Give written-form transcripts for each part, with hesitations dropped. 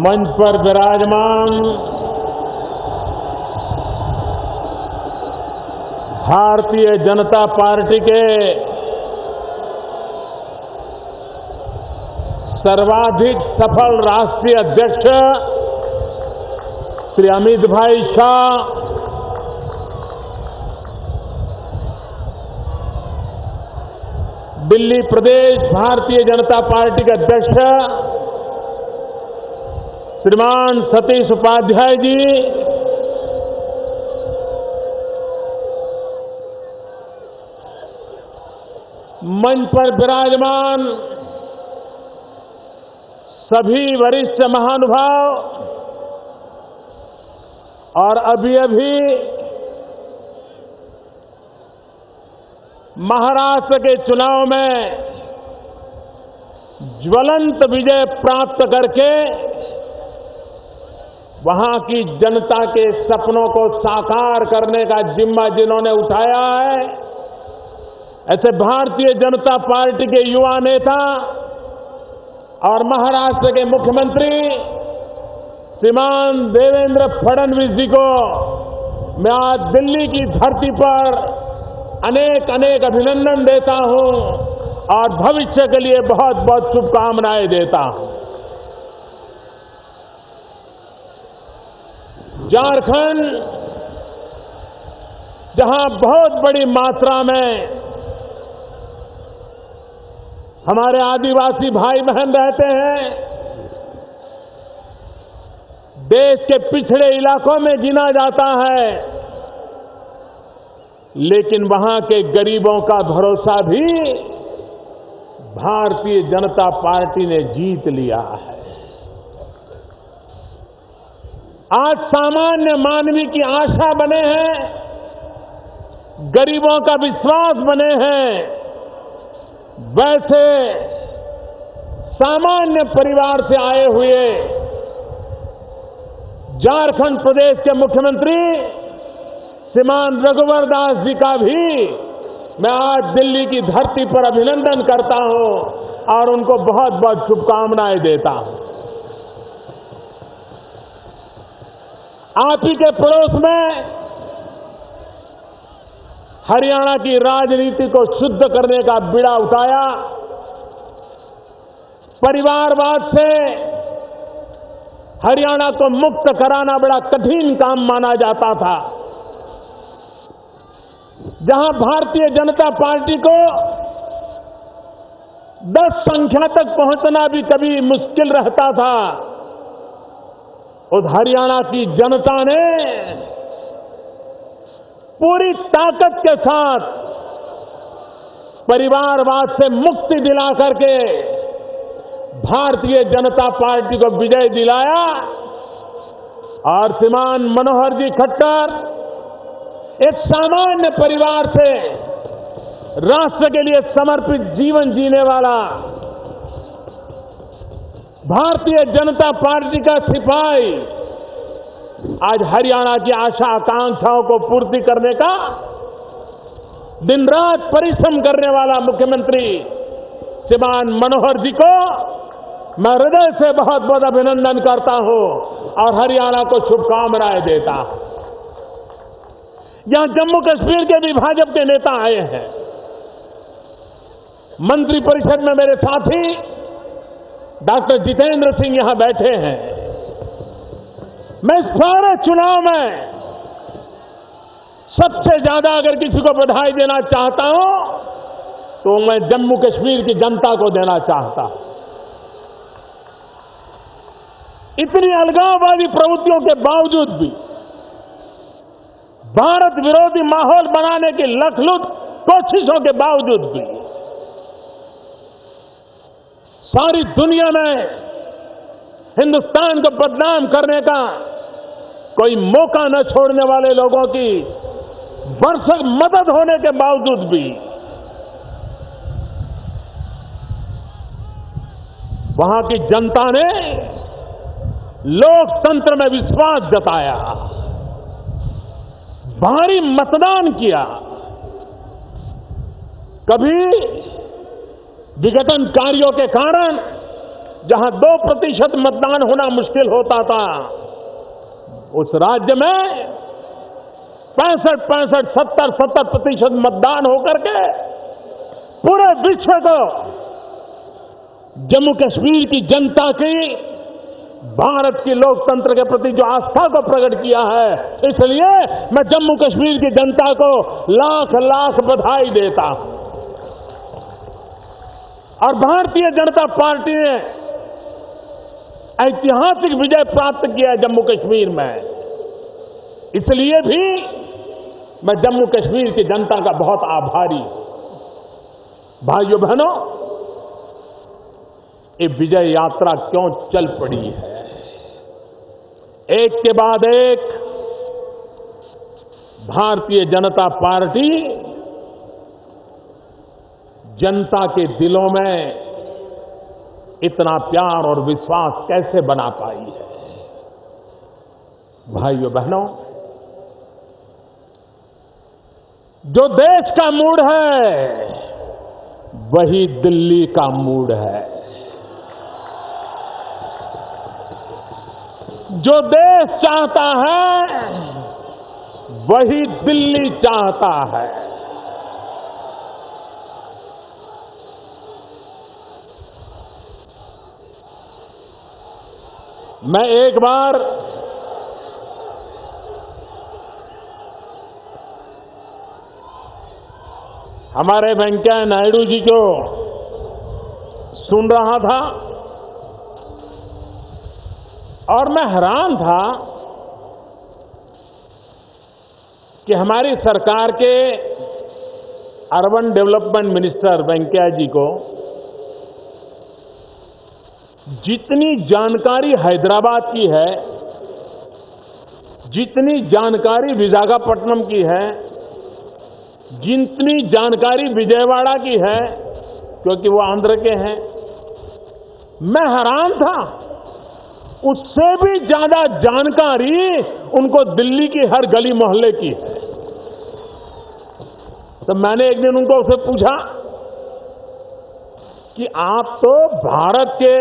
मंच पर विराजमान भारतीय जनता पार्टी के सर्वाधिक सफल राष्ट्रीय अध्यक्ष श्री अमित भाई शाह, दिल्ली प्रदेश भारतीय जनता पार्टी के अध्यक्ष श्रीमान सतीश उपाध्याय जी, मंच पर विराजमान सभी वरिष्ठ महानुभाव और अभी महाराष्ट्र के चुनाव में ज्वलंत विजय प्राप्त करके वहां की जनता के सपनों को साकार करने का जिम्मा जिन्होंने उठाया है, ऐसे भारतीय जनता पार्टी के युवा नेता और महाराष्ट्र के मुख्यमंत्री श्रीमान देवेंद्र फडणवीस जी को मैं आज दिल्ली की धरती पर अनेक अनेक अभिनंदन देता हूं और भविष्य के लिए बहुत बहुत शुभकामनाएं देता हूं। झारखंड जहां बहुत बड़ी मात्रा में हमारे आदिवासी भाई बहन रहते हैं, देश के पिछड़े इलाकों में गिना जाता है, लेकिन वहां के गरीबों का भरोसा भी भारतीय जनता पार्टी ने जीत लिया है। आज सामान्य मानवी की आशा बने हैं, गरीबों का विश्वास बने हैं, वैसे सामान्य परिवार से आए हुए झारखंड प्रदेश के मुख्यमंत्री श्रीमान रघुवर दास जी का भी मैं आज दिल्ली की धरती पर अभिनंदन करता हूं और उनको बहुत बहुत शुभकामनाएं देता हूं। आप ही के पड़ोस में हरियाणा की राजनीति को शुद्ध करने का बीड़ा उठाया, परिवारवाद से हरियाणा को मुक्त कराना बड़ा कठिन काम माना जाता था। जहां भारतीय जनता पार्टी को 10 संख्या तक पहुंचना भी कभी मुश्किल रहता था, उस हरियाणा की जनता ने पूरी ताकत के साथ परिवारवाद से मुक्ति दिला करके भारतीय जनता पार्टी को विजय दिलाया और श्रीमान मनोहर जी खट्टर एक सामान्य परिवार से राष्ट्र के लिए समर्पित जीवन जीने वाला भारतीय जनता पार्टी का सिपाही आज हरियाणा की आशा आकांक्षाओं को पूर्ति करने का दिन रात परिश्रम करने वाला मुख्यमंत्री श्रीमान मनोहर जी को मैं हृदय से बहुत बहुत अभिनंदन करता हूं और हरियाणा को शुभकामनाएं देता हूं। यहां जम्मू कश्मीर के भी भाजपा के नेता आए हैं, मंत्रिपरिषद में मेरे साथी डॉक्टर जितेंद्र सिंह यहां बैठे हैं। मैं इस सारे चुनाव में सबसे ज्यादा अगर किसी को बधाई देना चाहता हूं तो मैं जम्मू कश्मीर की जनता को देना चाहता हूं। इतनी अलगाववादी प्रवृत्तियों के बावजूद भी, भारत विरोधी माहौल बनाने की लखलुट कोशिशों के बावजूद भी सारी दुनिया में हिंदुस्तान को बदनाम करने का कोई मौका न छोड़ने वाले लोगों की भरसक मदद होने के बावजूद भी वहां की जनता ने लोकतंत्र में विश्वास जताया, भारी मतदान किया। कभी विघटनकारियों के कारण जहां 2% मतदान होना मुश्किल होता था, उस राज्य में 65, 70% मतदान होकर के पूरे विश्व को जम्मू कश्मीर की जनता की भारत की लोकतंत्र के प्रति जो आस्था को प्रकट किया है, इसलिए मैं जम्मू कश्मीर की जनता को लाख लाख बधाई देता हूं। और भारतीय जनता पार्टी ने ऐतिहासिक विजय प्राप्त किया है जम्मू कश्मीर में, इसलिए भी मैं जम्मू कश्मीर की जनता का बहुत आभारी हूं। भाइयों बहनों, ये विजय यात्रा क्यों चल पड़ी है? एक के बाद एक भारतीय जनता पार्टी जनता के दिलों में इतना प्यार और विश्वास कैसे बना पाई है? भाइयों बहनों, जो देश का मूड है वही दिल्ली का मूड है। जो देश चाहता है वही दिल्ली चाहता है। मैं एक बार हमारे वेंकैया नायडू जी को सुन रहा था और मैं हैरान था कि हमारी सरकार के अर्बन डेवलपमेंट मिनिस्टर वेंकैया जी को जितनी जानकारी हैदराबाद की है, जितनी जानकारी विशाखापट्टनम की है, जितनी जानकारी विजयवाड़ा की है, क्योंकि वो आंध्र के हैं, मैं हैरान था। उससे भी ज्यादा जानकारी उनको दिल्ली की हर गली मोहल्ले की है। तो मैंने एक दिन उनको उससे पूछा कि आप तो भारत के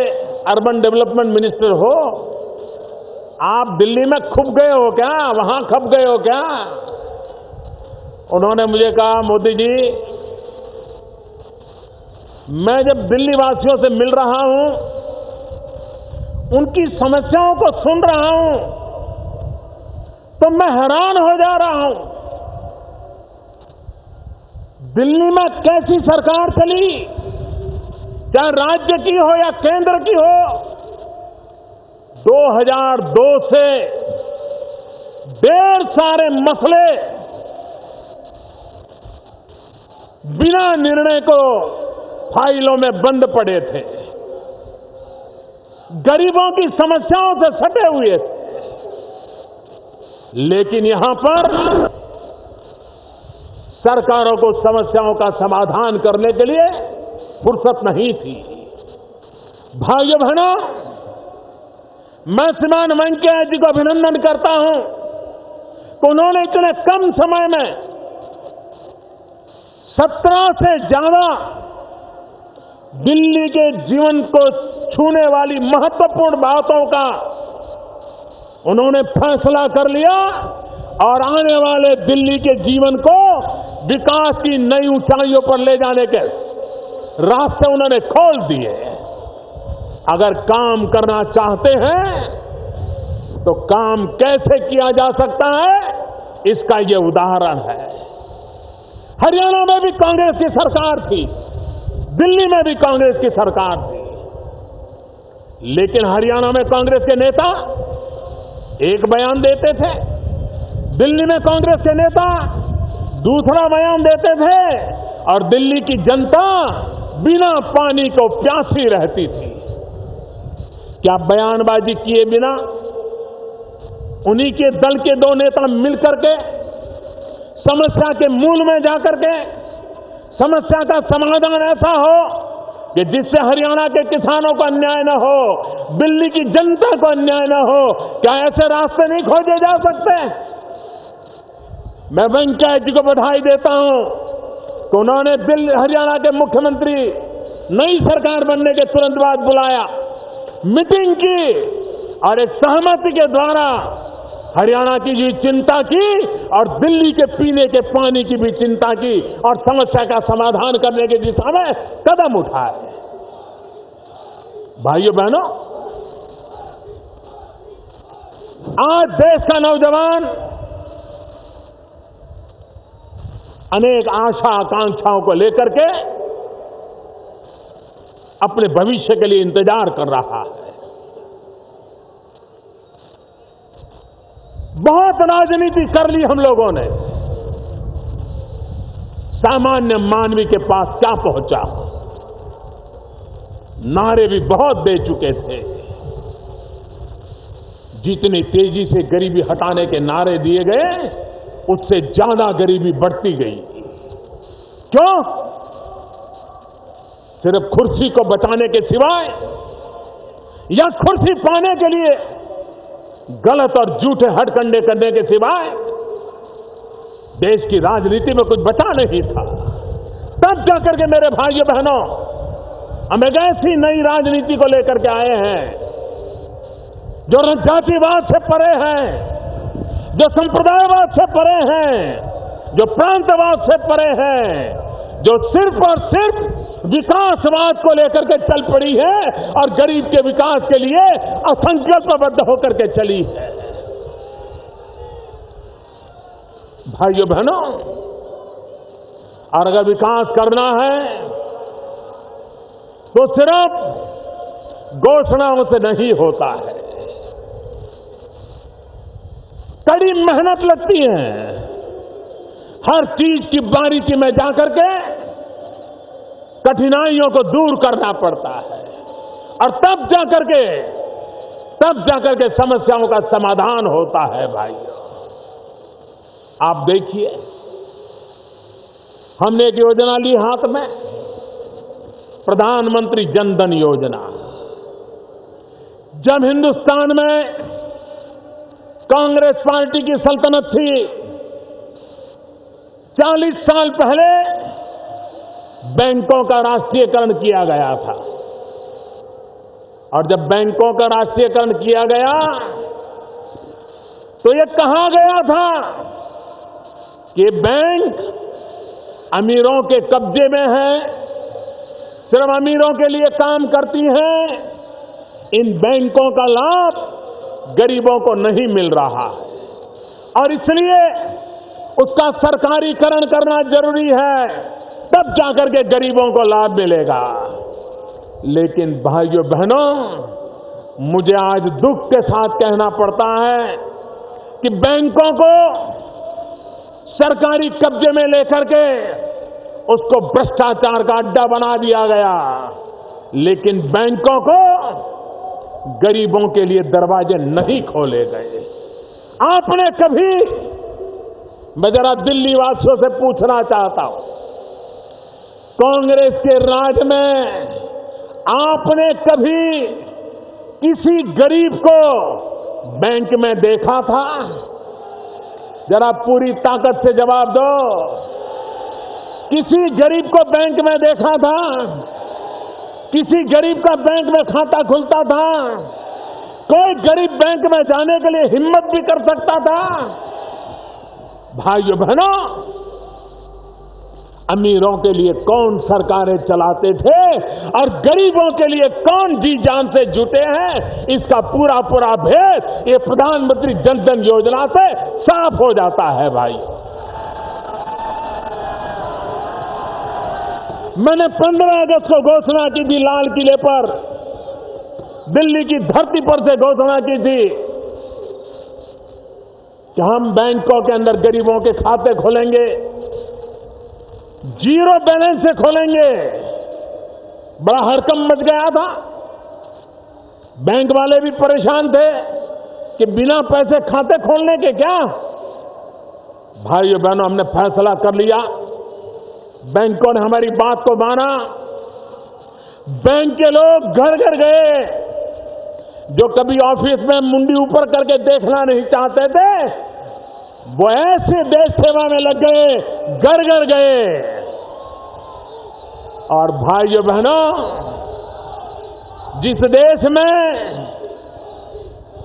अर्बन डेवलपमेंट मिनिस्टर हो, आप दिल्ली में खुप गए हो क्या, वहां खप गए हो क्या? उन्होंने मुझे कहा, मोदी जी, मैं जब दिल्ली वासियों से मिल रहा हूं, उनकी समस्याओं को सुन रहा हूं, तो मैं हैरान हो जा रहा हूं। दिल्ली में कैसी सरकार चली, चाहे राज्य की हो या केंद्र की हो, 2002 से ढेर सारे मसले बिना निर्णय को फाइलों में बंद पड़े थे, गरीबों की समस्याओं से सटे हुए थे। लेकिन यहां पर सरकारों को समस्याओं का समाधान करने के लिए फुर्सत नहीं थी। भाइयों बहनों, मैं श्रीमान वेंकैया जी को अभिनंदन करता हूं कि उन्होंने इतने कम समय में 17 से ज्यादा दिल्ली के जीवन को छूने वाली महत्वपूर्ण बातों का उन्होंने फैसला कर लिया और आने वाले दिल्ली के जीवन को विकास की नई ऊंचाइयों पर ले जाने के रास्ते उन्होंने खोल दिए। अगर काम करना चाहते हैं तो काम कैसे किया जा सकता है, इसका ये उदाहरण है। हरियाणा में भी कांग्रेस की सरकार थी, दिल्ली में भी कांग्रेस की सरकार थी, लेकिन हरियाणा में कांग्रेस के नेता एक बयान देते थे, दिल्ली में कांग्रेस के नेता दूसरा बयान देते थे और दिल्ली की जनता बिना पानी को प्यासी रहती थी। क्या बयानबाजी किए बिना उन्हीं के दल के दो नेता मिलकर के समस्या के मूल में जाकर के समस्या का समाधान ऐसा हो कि जिससे हरियाणा के किसानों को अन्याय न हो, दिल्ली की जनता को अन्याय न हो, क्या ऐसे रास्ते नहीं खोजे जा सकते? मैं वेंकैया जी को बधाई देता हूं कि उन्होंने हरियाणा के मुख्यमंत्री नई सरकार बनने के तुरंत बाद बुलाया मीटिंग की और एक सहमति के द्वारा हरियाणा की भी चिंता की और दिल्ली के पीने के पानी की भी चिंता की और समस्या का समाधान करने की दिशा में कदम उठाए। भाइयों बहनों, आज देश का नौजवान अनेक आशा आकांक्षाओं को लेकर के अपने भविष्य के लिए इंतजार कर रहा है। बहुत राजनीति कर ली हम लोगों ने, सामान्य मानवी के पास क्या पहुंचा? नारे भी बहुत दे चुके थे। जितनी तेजी से गरीबी हटाने के नारे दिए गए, उससे ज्यादा गरीबी बढ़ती गई। क्यों? सिर्फ कुर्सी को बचाने के सिवाय या कुर्सी पाने के लिए गलत और झूठे हथकंडे करने के सिवाय देश की राजनीति में कुछ बचा नहीं था। तब जाकर के मेरे भाइयों बहनों, हम एक ऐसी नई राजनीति को लेकर के आए हैं जो जातिवाद से परे है, जो संप्रदायवाद से परे हैं, जो प्रांतवाद से परे हैं, जो सिर्फ और सिर्फ विकासवाद को लेकर के चल पड़ी है और गरीब के विकास के लिए असंकल्पबद्ध होकर के चली है। भाइयों बहनों, और अगर विकास करना है तो सिर्फ घोषणाओं से नहीं होता है, कड़ी मेहनत लगती है। हर चीज की बारीकी में जाकर के कठिनाइयों को दूर करना पड़ता है और तब जाकर के समस्याओं का समाधान होता है। भाइयों, आप देखिए, हमने एक योजना ली हाथ में, प्रधानमंत्री जन धन योजना। जब हिंदुस्तान में कांग्रेस पार्टी की सल्तनत थी, 40 साल पहले बैंकों का राष्ट्रीयकरण किया गया था। और जब बैंकों का राष्ट्रीयकरण किया गया तो ये कहा गया था कि बैंक अमीरों के कब्जे में है, सिर्फ अमीरों के लिए काम करती हैं, इन बैंकों का लाभ गरीबों को नहीं मिल रहा है और इसलिए उसका सरकारीकरण करना जरूरी है, तब जाकर के गरीबों को लाभ मिलेगा। लेकिन भाइयों बहनों, मुझे आज दुख के साथ कहना पड़ता है कि बैंकों को सरकारी कब्जे में लेकर के उसको भ्रष्टाचार का अड्डा बना दिया गया, लेकिन बैंकों को गरीबों के लिए दरवाजे नहीं खोले गए। आपने कभी, मैं जरा दिल्ली वासियों से पूछना चाहता हूं, कांग्रेस के राज में आपने कभी किसी गरीब को बैंक में देखा था? जरा पूरी ताकत से जवाब दो। किसी गरीब को बैंक में देखा था? किसी गरीब का बैंक में खाता खुलता था? कोई गरीब बैंक में जाने के लिए हिम्मत भी कर सकता था? भाइयों बहनों, अमीरों के लिए कौन सरकारें चलाते थे और गरीबों के लिए कौन जी जान से जुटे हैं, इसका पूरा पूरा भेद ये प्रधानमंत्री जन धन योजना से साफ हो जाता है। भाई, मैंने 15 अगस्त को घोषणा की थी, लाल किले पर, दिल्ली की धरती पर से घोषणा की थी कि हम बैंकों के अंदर गरीबों के खाते खोलेंगे, जीरो बैलेंस से खोलेंगे। बड़ा हड़कंप मच गया था, बैंक वाले भी परेशान थे कि बिना पैसे खाते खोलने के क्या। भाइयों बहनों, हमने फैसला कर लिया, बैंकों ने हमारी बात को माना। बैंक के लोग घर घर गए, जो कभी ऑफिस में मुंडी ऊपर करके देखना नहीं चाहते थे, वो ऐसे देश सेवा में लग गए, घर घर गए। और भाइयों बहनों, जिस देश में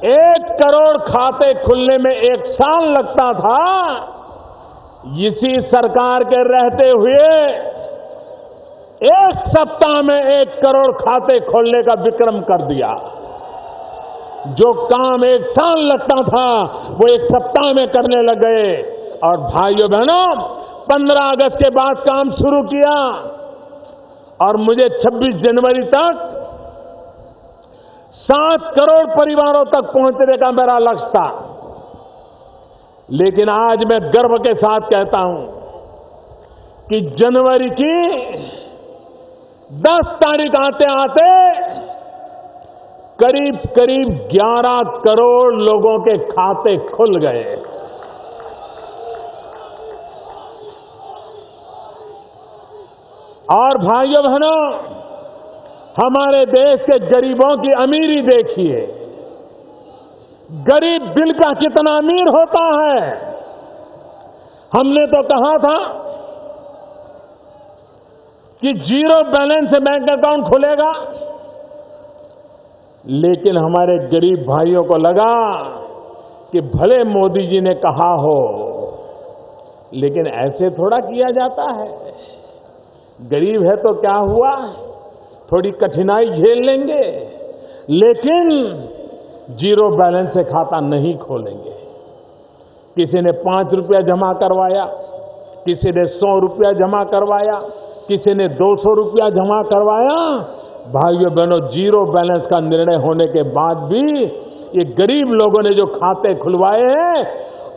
1 करोड़ खाते खुलने में 1 साल लगता था, इसी सरकार के रहते हुए 1 सप्ताह में 1 करोड़ खाते खोलने का विक्रम कर दिया। जो काम 1 साल लगता था वो 1 सप्ताह में करने लग गए। और भाइयों बहनों, 15 अगस्त के बाद काम शुरू किया और मुझे 26 जनवरी तक 7 करोड़ परिवारों तक पहुंचने का मेरा लक्ष्य था। लेकिन आज मैं गर्व के साथ कहता हूं कि जनवरी की 10 तारीख आते आते करीब करीब 11 करोड़ लोगों के खाते खुल गए। और भाइयों बहनों, हमारे देश के गरीबों की अमीरी देखिए। गरीब दिल का कितना अमीर होता है। हमने तो कहा था कि 0 बैलेंस से बैंक अकाउंट खुलेगा, लेकिन हमारे गरीब भाइयों को लगा कि भले मोदी जी ने कहा हो, लेकिन ऐसे थोड़ा किया जाता है। गरीब है तो क्या हुआ, थोड़ी कठिनाई झेल लेंगे, लेकिन 0 बैलेंस से खाता नहीं खोलेंगे। किसी ने 5 रुपया जमा करवाया, किसी ने 100 रुपया जमा करवाया, किसी ने 200 रुपया जमा करवाया। भाइयों बहनों, 0 बैलेंस का निर्णय होने के बाद भी ये गरीब लोगों ने जो खाते खुलवाए हैं,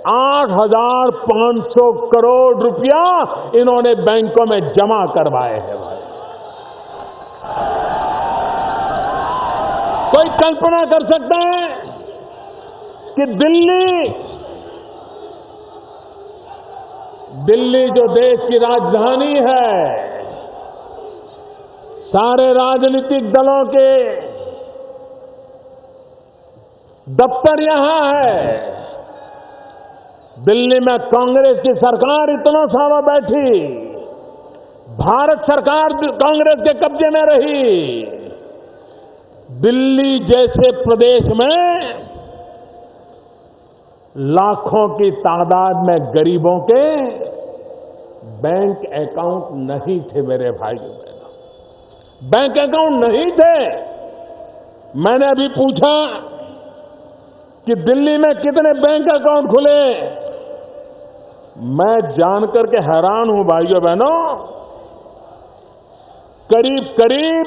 8,500 करोड़ रुपया इन्होंने बैंकों में जमा करवाए हैं। भाई, कोई कल्पना कर सकता है कि दिल्ली जो देश की राजधानी है, सारे राजनीतिक दलों के दफ्तर यहां है। दिल्ली में कांग्रेस की सरकार इतना सालों बैठी, भारत सरकार कांग्रेस के कब्जे में रही। दिल्ली जैसे प्रदेश में लाखों की तादाद में गरीबों के बैंक अकाउंट नहीं थे। मेरे भाइयों, बैंक अकाउंट नहीं थे। मैंने अभी पूछा कि दिल्ली में कितने बैंक अकाउंट खुले। मैं जानकर के हैरान हूं भाइयों बहनों, करीब करीब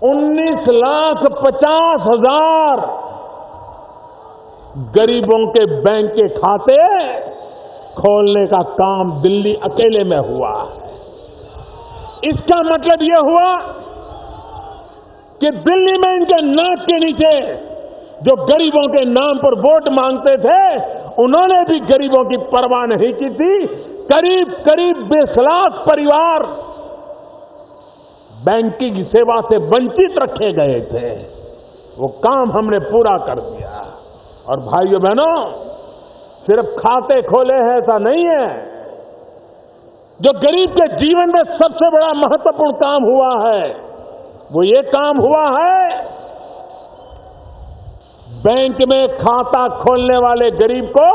19,50,000 गरीबों के बैंक के खाते खोलने का काम दिल्ली अकेले में हुआ है। इसका मतलब यह हुआ कि दिल्ली में इनके नाक के नीचे जो गरीबों के नाम पर वोट मांगते थे, उन्होंने भी गरीबों की परवाह नहीं की थी। करीब करीब 20 लाख परिवार बैंकिंग सेवा से वंचित रखे गए थे। वो काम हमने पूरा कर दिया। और भाइयों बहनों, सिर्फ खाते खोले हैं ऐसा नहीं है। जो गरीब के जीवन में सबसे बड़ा महत्वपूर्ण काम हुआ है, वो ये काम हुआ है, बैंक में खाता खोलने वाले गरीब को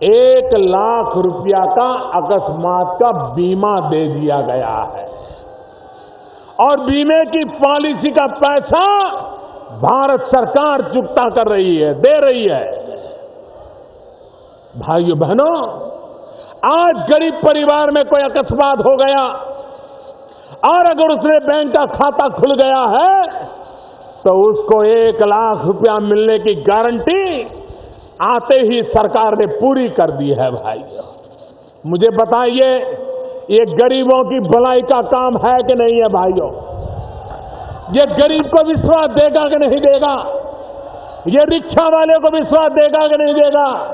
1 लाख रुपया का अकस्मात का बीमा दे दिया गया है। और बीमे की पॉलिसी का पैसा भारत सरकार चुकता कर रही है, दे रही है। भाइयों बहनों, आज गरीब परिवार में कोई अकस्मात हो गया और अगर उसने बैंक का खाता खुल गया है, तो उसको 1 लाख रुपया मिलने की गारंटी आते ही सरकार ने पूरी कर दी है। भाइयों, मुझे बताइए, ये गरीबों की भलाई का काम है कि नहीं है? भाइयों, ये गरीब को विश्वास देगा कि नहीं देगा? ये रिक्शा वाले को विश्वास देगा कि नहीं देगा?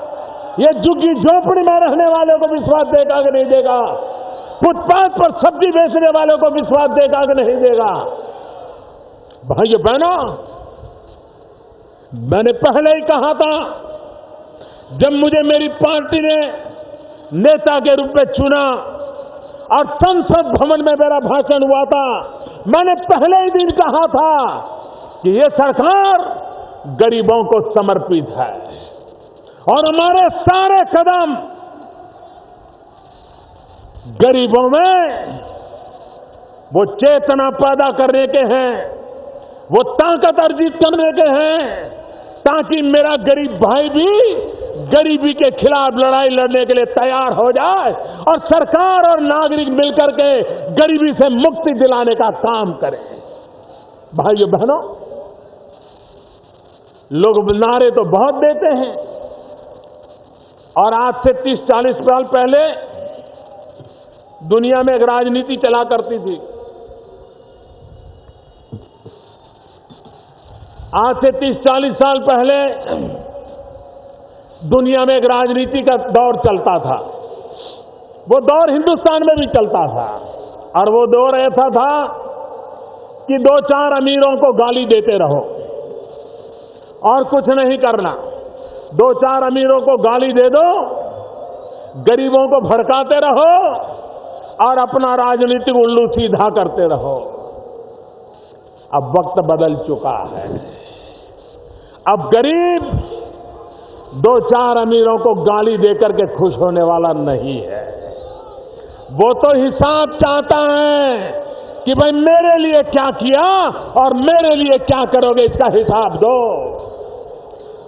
ये झुग्गी झोपड़ी में रहने वाले को विश्वास देगा कि नहीं देगा? फुटपाथ पर सब्जी बेचने वालों को विश्वास देगा कि नहीं देगा? भाइयों बहनों, मैंने पहले ही कहा था, जब मुझे मेरी पार्टी ने नेता के रूप में चुना और संसद भवन में मेरा भाषण हुआ था, मैंने पहले ही दिन कहा था कि ये सरकार गरीबों को समर्पित है और हमारे सारे कदम गरीबों में वो चेतना पैदा करने के हैं, वो ताकत अर्जित करने के हैं, ताकि मेरा गरीब भाई भी गरीबी के खिलाफ लड़ाई लड़ने के लिए तैयार हो जाए और सरकार और नागरिक मिलकर के गरीबी से मुक्ति दिलाने का काम करें। भाइयों बहनों, लोग नारे तो बहुत देते हैं और आज से 30-40 साल पहले दुनिया में एक राजनीति चला करती थी। आज से 30-40 साल पहले दुनिया में एक राजनीति का दौर चलता था। वो दौर हिंदुस्तान में भी चलता था और वो दौर ऐसा था कि 2-4 अमीरों को गाली देते रहो और कुछ नहीं करना। 2-4 अमीरों को गाली दे दो, गरीबों को भड़काते रहो और अपना राजनीतिक उल्लू सीधा करते रहो। अब वक्त बदल चुका है। अब गरीब 2-4 अमीरों को गाली देकर के खुश होने वाला नहीं है। वो तो हिसाब चाहता है कि भाई मेरे लिए क्या किया और मेरे लिए क्या करोगे, इसका हिसाब दो।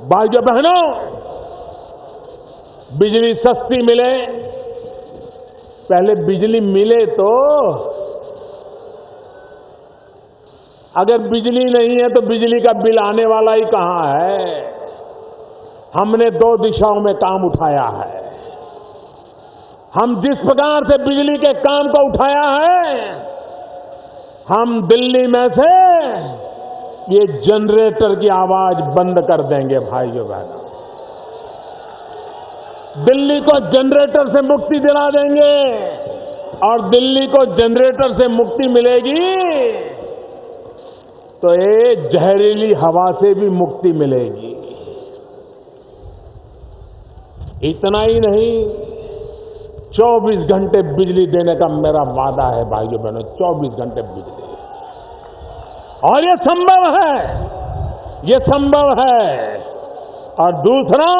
भाइयों बहनों, बिजली सस्ती मिले, पहले बिजली मिले तो, अगर बिजली नहीं है तो बिजली का बिल आने वाला ही कहां है। हमने 2 दिशाओं में काम उठाया है। हम जिस प्रकार से बिजली के काम को उठाया है, हम दिल्ली में से ये जनरेटर की आवाज बंद कर देंगे। भाइयों बहनों, दिल्ली को जनरेटर से मुक्ति दिला देंगे और दिल्ली को जनरेटर से मुक्ति मिलेगी तो ये जहरीली हवा से भी मुक्ति मिलेगी। इतना ही नहीं, 24 घंटे बिजली देने का मेरा वादा है भाइयों बहनों, 24 घंटे बिजली। और ये संभव है, ये संभव है। और दूसरा,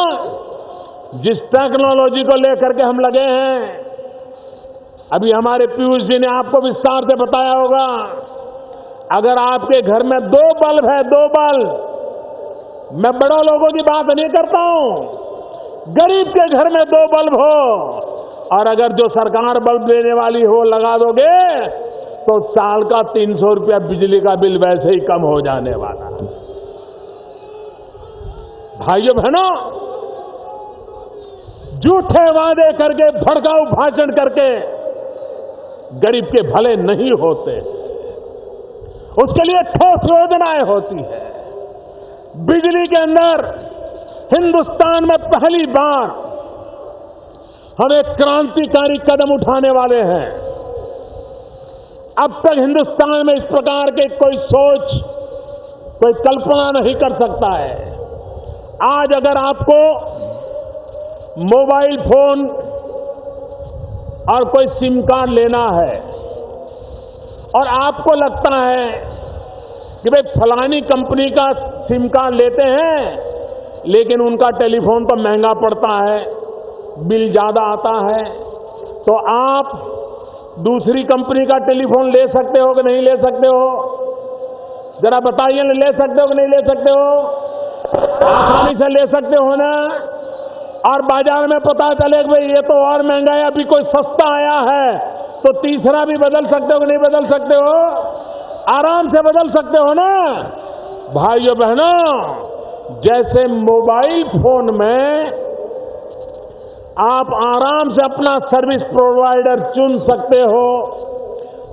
जिस टेक्नोलॉजी को लेकर के हम लगे हैं, अभी हमारे पीयूष जी ने आपको विस्तार से बताया होगा, अगर आपके घर में 2 बल्ब है, 2 बल्ब, मैं बड़ों लोगों की बात नहीं करता हूं, गरीब के घर में 2 बल्ब हो और अगर जो सरकार बल्ब देने वाली हो लगा दोगे तो साल का 300 रुपया बिजली का बिल वैसे ही कम हो जाने वाला। भाइयों बहनों, झूठे वादे करके, भड़काऊ भाषण करके गरीब के भले नहीं होते, उसके लिए ठोस योजनाएं होती है। बिजली के अंदर हिंदुस्तान में पहली बार हम एक क्रांतिकारी कदम उठाने वाले हैं। अब तक हिंदुस्तान में इस प्रकार के कोई सोच, कोई कल्पना नहीं कर सकता है। आज अगर आपको मोबाइल फोन और कोई सिम कार्ड लेना है और आपको लगता है कि भाई फलानी कंपनी का सिम कार्ड लेते हैं लेकिन उनका टेलीफोन तो महंगा पड़ता है, बिल ज्यादा आता है, तो आप दूसरी कंपनी का टेलीफोन ले सकते हो कि नहीं ले सकते हो? जरा बताइए, ले सकते हो कि नहीं ले सकते हो? आसानी से ले सकते हो ना। और बाजार में पता चले कि भाई ये तो और महंगा है, अभी कोई सस्ता आया है, तो तीसरा भी बदल सकते हो कि नहीं बदल सकते हो? आराम से बदल सकते हो ना। भाइयों बहनों, जैसे मोबाइल फोन में आप आराम से अपना सर्विस प्रोवाइडर चुन सकते हो,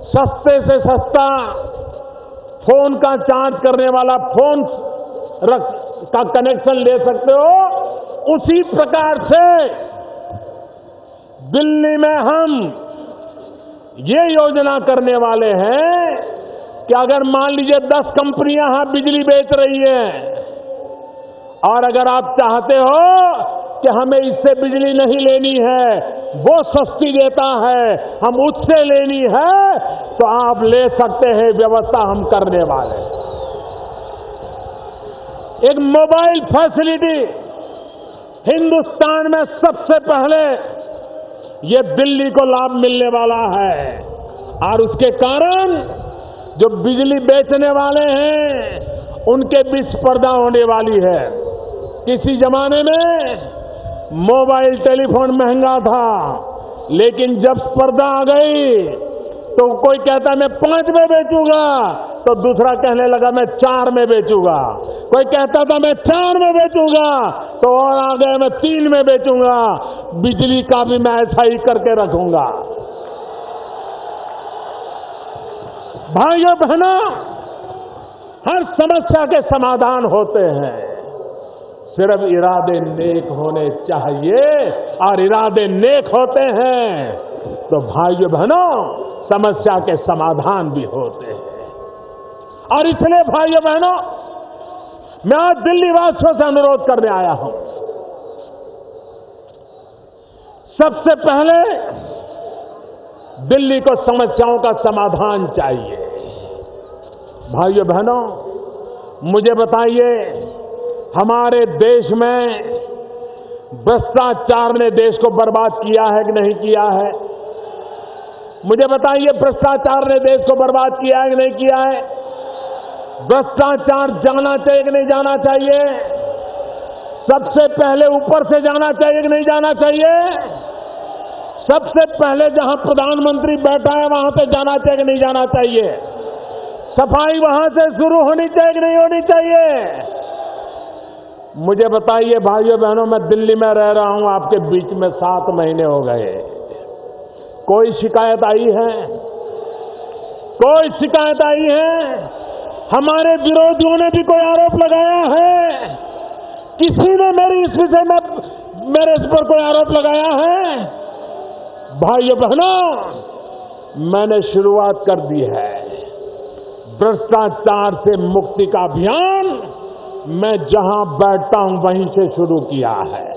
सस्ते से सस्ता फोन का चार्ज करने वाला फोन का कनेक्शन ले सकते हो, उसी प्रकार से दिल्ली में हम ये योजना करने वाले हैं कि अगर मान लीजिए 10 कंपनियां यहां बिजली बेच रही हैं और अगर आप चाहते हो कि हमें इससे बिजली नहीं लेनी है, वो सस्ती देता है, हम उससे लेनी है, तो आप ले सकते हैं, व्यवस्था हम करने वाले। एक मोबाइल फैसिलिटी हिंदुस्तान में सबसे पहले ये दिल्ली को लाभ मिलने वाला है, और उसके कारण जो बिजली बेचने वाले हैं उनके बीच स्पर्धा होने वाली है। किसी जमाने में मोबाइल टेलीफोन महंगा था, लेकिन जब स्पर्धा आ गई तो कोई कहता मैं 5 में बेचूंगा, तो दूसरा कहने लगा मैं 4 में बेचूंगा। कोई कहता था मैं 4 में बेचूंगा, तो और आ गया मैं 3 में बेचूंगा। बिजली का भी मैं ऐसा ही करके रखूंगा। भाइयों बहनों, हर समस्या के समाधान होते हैं, सिर्फ इरादे नेक होने चाहिए, और इरादे नेक होते हैं तो भाइयों बहनों समस्या के समाधान भी होते हैं। और इसलिए भाइयों बहनों, मैं आज दिल्ली वासियों से अनुरोध करने आया हूं, सबसे पहले दिल्ली को समस्याओं का समाधान चाहिए। भाइयों बहनों, मुझे बताइए, हमारे देश में भ्रष्टाचार ने देश को बर्बाद किया है कि नहीं किया है? मुझे बताइए, भ्रष्टाचार ने देश को बर्बाद किया है कि नहीं किया है? भ्रष्टाचार जाना चाहिए कि नहीं जाना चाहिए? सबसे पहले ऊपर से जाना चाहिए कि नहीं जाना चाहिए? सबसे पहले जहां प्रधानमंत्री बैठा है वहां से जाना चाहिए कि नहीं जाना चाहिए? सफाई वहां से शुरू होनी चाहिए कि नहीं होनी चाहिए? मुझे बताइए भाइयों बहनों, मैं दिल्ली में रह रहा हूं आपके बीच में 7 महीने हो गए, कोई शिकायत आई है? कोई शिकायत आई है? हमारे विरोधियों ने भी कोई आरोप लगाया है? किसी ने मेरे इस विषय में मेरे इस पर कोई आरोप लगाया है? भाइयों बहनों, मैंने शुरुआत कर दी है। भ्रष्टाचार से मुक्ति का अभियान मैं जहां बैठता हूं वहीं से शुरू किया है,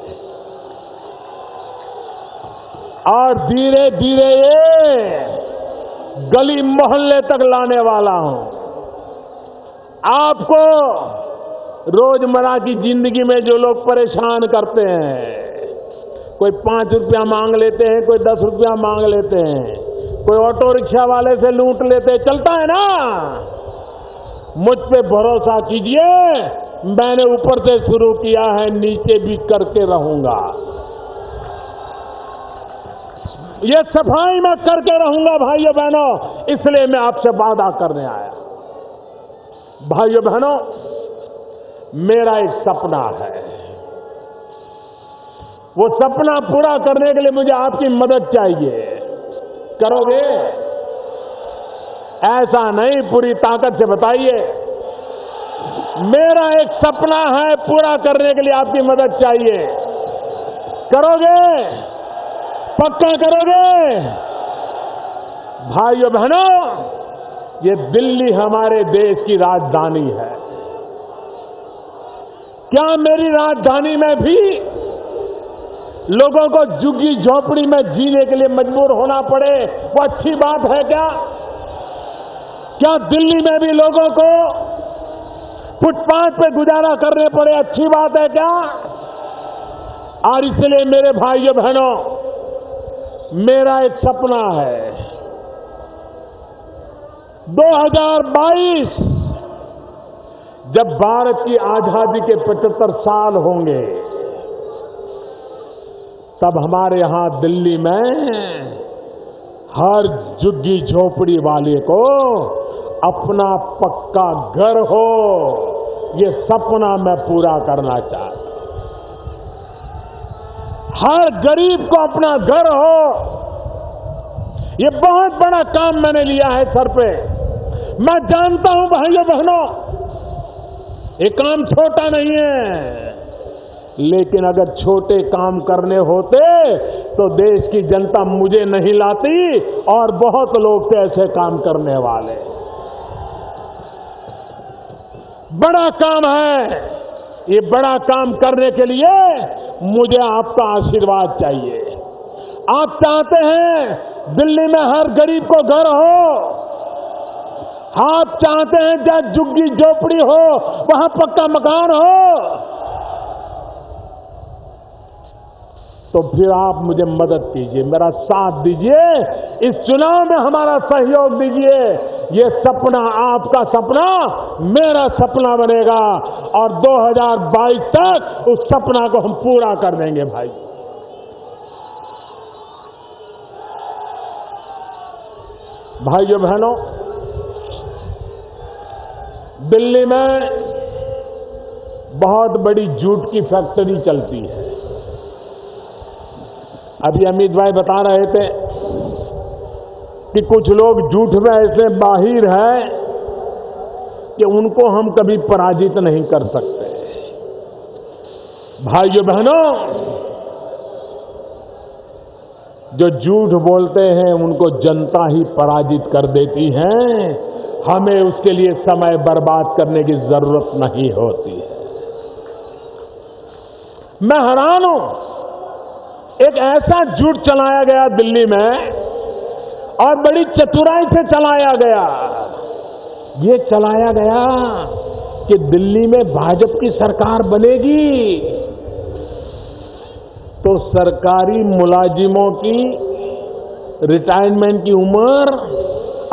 और धीरे धीरे ये गली मोहल्ले तक लाने वाला हूं। आपको रोजमर्रा की जिंदगी में जो लोग परेशान करते हैं, कोई 5 रुपया मांग लेते हैं, कोई 10 रुपया मांग लेते हैं, कोई ऑटो रिक्शा वाले से लूट लेते हैं, चलता है ना? मुझ पे भरोसा कीजिए, मैंने ऊपर से शुरू किया है, नीचे भी करके रहूंगा। ये सफाई मैं करके रहूंगा भाइयों बहनों, इसलिए मैं आपसे वादा करने आया। भाइयों बहनों, मेरा एक सपना है, वो सपना पूरा करने के लिए मुझे आपकी मदद चाहिए। करोगे? ऐसा नहीं, पूरी ताकत से बताइए। मेरा एक सपना है, पूरा करने के लिए आपकी मदद चाहिए। करोगे? पक्का करोगे? भाइयों बहनों, ये दिल्ली हमारे देश की राजधानी है। क्या मेरी राजधानी में भी लोगों को झुग्गी झोपड़ी में जीने के लिए मजबूर होना पड़े, वो अच्छी बात है क्या? क्या दिल्ली में भी लोगों को फुटपाथ पे गुजारा करने पड़े, अच्छी बात है क्या? और इसलिए मेरे भाइयों बहनों, मेरा एक सपना है, 2022 जब भारत की आजादी के 75 साल होंगे, तब हमारे यहां दिल्ली में हर झुग्गी झोपड़ी वाले को अपना पक्का घर हो, ये सपना मैं पूरा करना चाहता हूं। हर गरीब को अपना घर हो, ये बहुत बड़ा काम मैंने लिया है सर पे। मैं जानता हूं भाइयों बहनों, ये काम छोटा नहीं है, लेकिन अगर छोटे काम करने होते तो देश की जनता मुझे नहीं लाती, और बहुत लोग थे ऐसे काम करने वाले। बड़ा काम है, ये बड़ा काम करने के लिए मुझे आपका आशीर्वाद चाहिए। आप चाहते हैं दिल्ली में हर गरीब को घर हो, आप चाहते हैं जहां झुग्गी झोपड़ी हो वहां पक्का मकान हो, तो फिर आप मुझे मदद कीजिए, मेरा साथ दीजिए, इस चुनाव में हमारा सहयोग दीजिए। ये सपना आपका सपना मेरा सपना बनेगा और 2022 तक उस सपना को हम पूरा कर देंगे भाई। भाइयों बहनों, दिल्ली में बहुत बड़ी जूट की फैक्ट्री चलती है। अभी अमित भाई बता रहे थे कि कुछ लोग झूठ में ऐसे माहिर हैं कि उनको हम कभी पराजित नहीं कर सकते। भाइयों बहनों, जो झूठ बोलते हैं उनको जनता ही पराजित कर देती है, हमें उसके लिए समय बर्बाद करने की जरूरत नहीं होती है। मैं हैरान हूं, एक ऐसा झूठ चलाया गया दिल्ली में और बड़ी चतुराई से चलाया गया। ये चलाया गया कि दिल्ली में भाजपा की सरकार बनेगी तो सरकारी मुलाजिमों की रिटायरमेंट की उम्र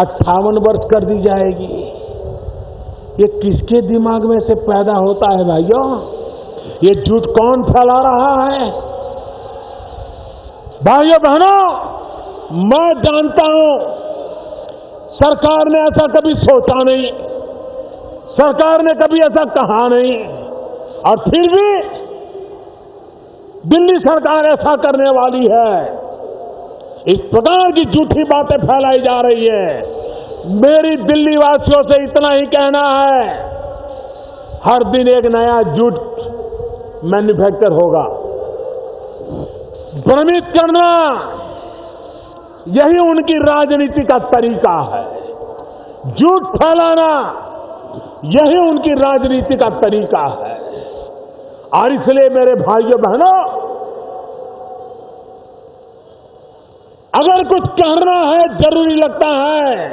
58 वर्ष कर दी जाएगी। ये किसके दिमाग में से पैदा होता है भाइयों? ये झूठ कौन फैला रहा है? भाइयों बहनों, मैं जानता हूं सरकार ने ऐसा कभी सोचा नहीं, सरकार ने कभी ऐसा कहा नहीं, और फिर भी दिल्ली सरकार ऐसा करने वाली है। इस प्रकार की झूठी बातें फैलाई जा रही है। मेरी दिल्ली वासियों से इतना ही कहना है, हर दिन एक नया झूठ मैन्युफैक्चर होगा। भ्रमित करना यही उनकी राजनीति का तरीका है, झूठ फैलाना यही उनकी राजनीति का तरीका है। और इसलिए मेरे भाइयों बहनों, अगर कुछ कहना है, जरूरी लगता है,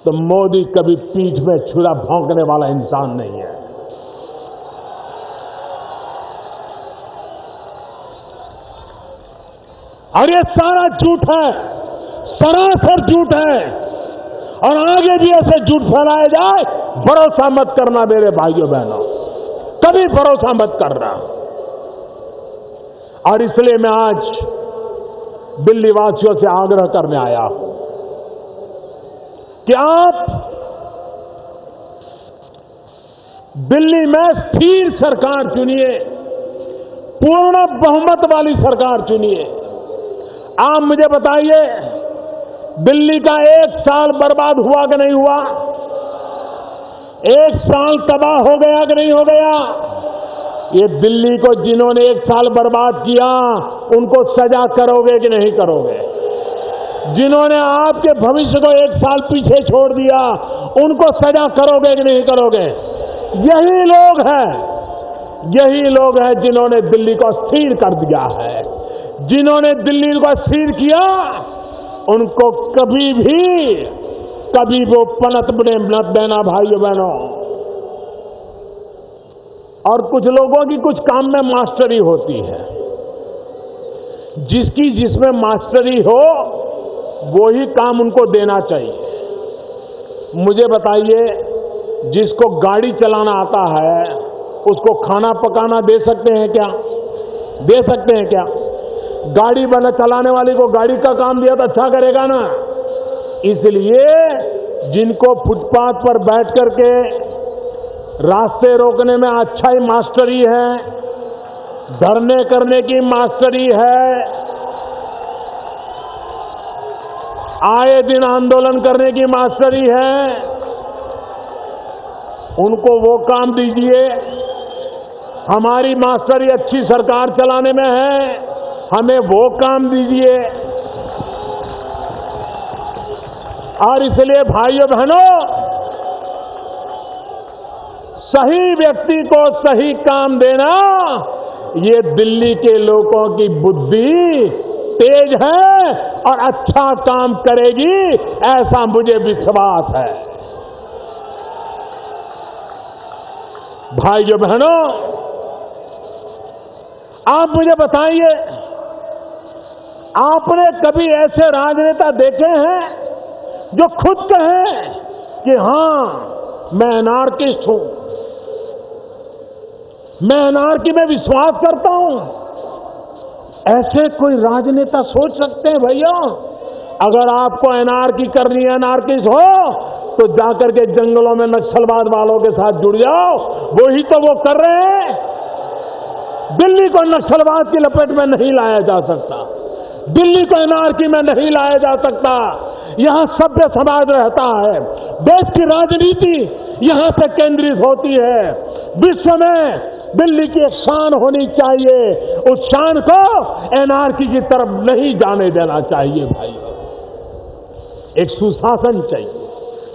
तो मोदी कभी पीठ में छुरा भौंकने वाला इंसान नहीं है। और ये सारा झूठ है, सरासर झूठ है, और आगे भी ऐसे झूठ फैलाए जाए, भरोसा मत करना मेरे भाइयों बहनों, कभी भरोसा मत करना। और इसलिए मैं आज दिल्ली वासियों से आग्रह करने आया हूं कि आप दिल्ली में स्थिर सरकार चुनिए, पूर्ण बहुमत वाली सरकार चुनिए। आप मुझे बताइए, दिल्ली का 1 साल बर्बाद हुआ कि नहीं हुआ? 1 साल तबाह हो गया कि नहीं हो गया? ये दिल्ली को जिन्होंने 1 साल बर्बाद किया, उनको सजा करोगे कि नहीं करोगे? जिन्होंने आपके भविष्य को 1 साल पीछे छोड़ दिया, उनको सजा करोगे कि नहीं करोगे? यही लोग हैं जिन्होंने दिल्ली को अस्थिर कर दिया है। जिन्होंने दिल्ली को अस्थिर किया, उनको कभी वो पनपने मत देना भाइयों बहनों। और कुछ लोगों की कुछ काम में मास्टरी होती है, जिसकी जिसमें मास्टरी हो वो ही काम उनको देना चाहिए। मुझे बताइए, जिसको गाड़ी चलाना आता है उसको खाना पकाना दे सकते हैं क्या? दे सकते हैं क्या? गाड़ी चलाने वाले को गाड़ी का काम दिया तो अच्छा करेगा ना। इसलिए जिनको फुटपाथ पर बैठ करके रास्ते रोकने में अच्छा ही मास्टरी है, धरने करने की मास्टरी है, आए दिन आंदोलन करने की मास्टरी है, उनको वो काम दीजिए। हमारी मास्टरी अच्छी सरकार चलाने में है, हमें वो काम दीजिए। और इसलिए भाइयों बहनों, सही व्यक्ति को सही काम देना, ये दिल्ली के लोगों की बुद्धि तेज है और अच्छा काम करेगी, ऐसा मुझे विश्वास है। भाइयों बहनों, आप मुझे बताइए, आपने कभी ऐसे राजनेता देखे हैं जो खुद कहें कि हां मैं एनार्किस्ट हूं, मैं एनार्की में विश्वास करता हूं? ऐसे कोई राजनेता सोच सकते हैं? भैया, अगर आपको एनार्की करनी है, एनार्किस्ट हो, तो जाकर के जंगलों में नक्सलवाद वालों के साथ जुड़ जाओ। वही तो वो कर रहे हैं। दिल्ली को नक्सलवाद की लपेट में नहीं लाया जा सकता, दिल्ली को एनार्की में नहीं लाया जा सकता। यहां सभ्य समाज रहता है, देश की राजनीति यहां से केंद्रित होती है। विश्व में दिल्ली की एक शान होनी चाहिए, उस शान को एनार्की की तरफ नहीं जाने देना चाहिए। भाई, एक सुशासन चाहिए,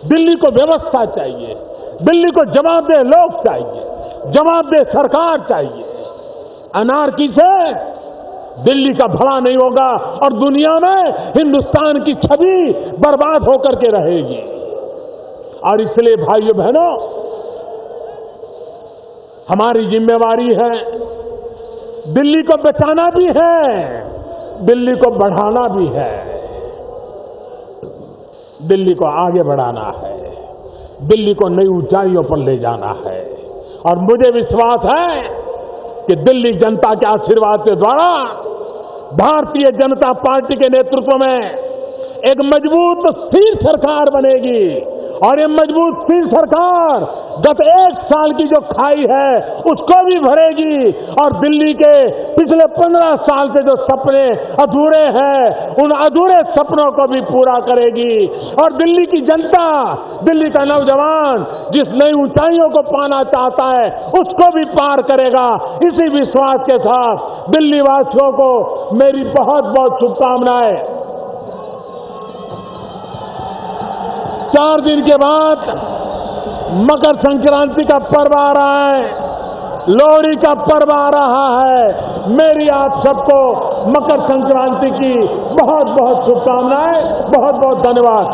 दिल्ली को व्यवस्था चाहिए, दिल्ली को जवाबदेह लोग चाहिए, जवाबदेह सरकार चाहिए। अनारकी से दिल्ली का भला नहीं होगा और दुनिया में हिंदुस्तान की छवि बर्बाद होकर के रहेगी। और इसलिए भाइयों बहनों, हमारी जिम्मेवारी है, दिल्ली को बचाना भी है, दिल्ली को बढ़ाना भी है, दिल्ली को आगे बढ़ाना है, दिल्ली को नई ऊंचाइयों पर ले जाना है। और मुझे विश्वास है कि दिल्ली जनता के आशीर्वाद के द्वारा भारतीय जनता पार्टी के नेतृत्व में एक मजबूत स्थिर सरकार बनेगी। और ये मजबूत स्थिर सरकार गत 1 साल की जो खाई है उसको भी भरेगी और दिल्ली के पिछले 15 साल से जो सपने अधूरे हैं उन अधूरे सपनों को भी पूरा करेगी। और दिल्ली की जनता, दिल्ली का नौजवान जिस नई ऊंचाइयों को पाना चाहता है उसको भी पार करेगा। इसी विश्वास के साथ दिल्ली वासियों को मेरी बहुत बहुत शुभकामनाएं। 4 दिन के बाद मकर संक्रांति का पर्व आ रहा है, लोहड़ी का पर्व आ रहा है। मेरी आप सबको मकर संक्रांति की बहुत बहुत शुभकामनाएं, बहुत बहुत धन्यवाद।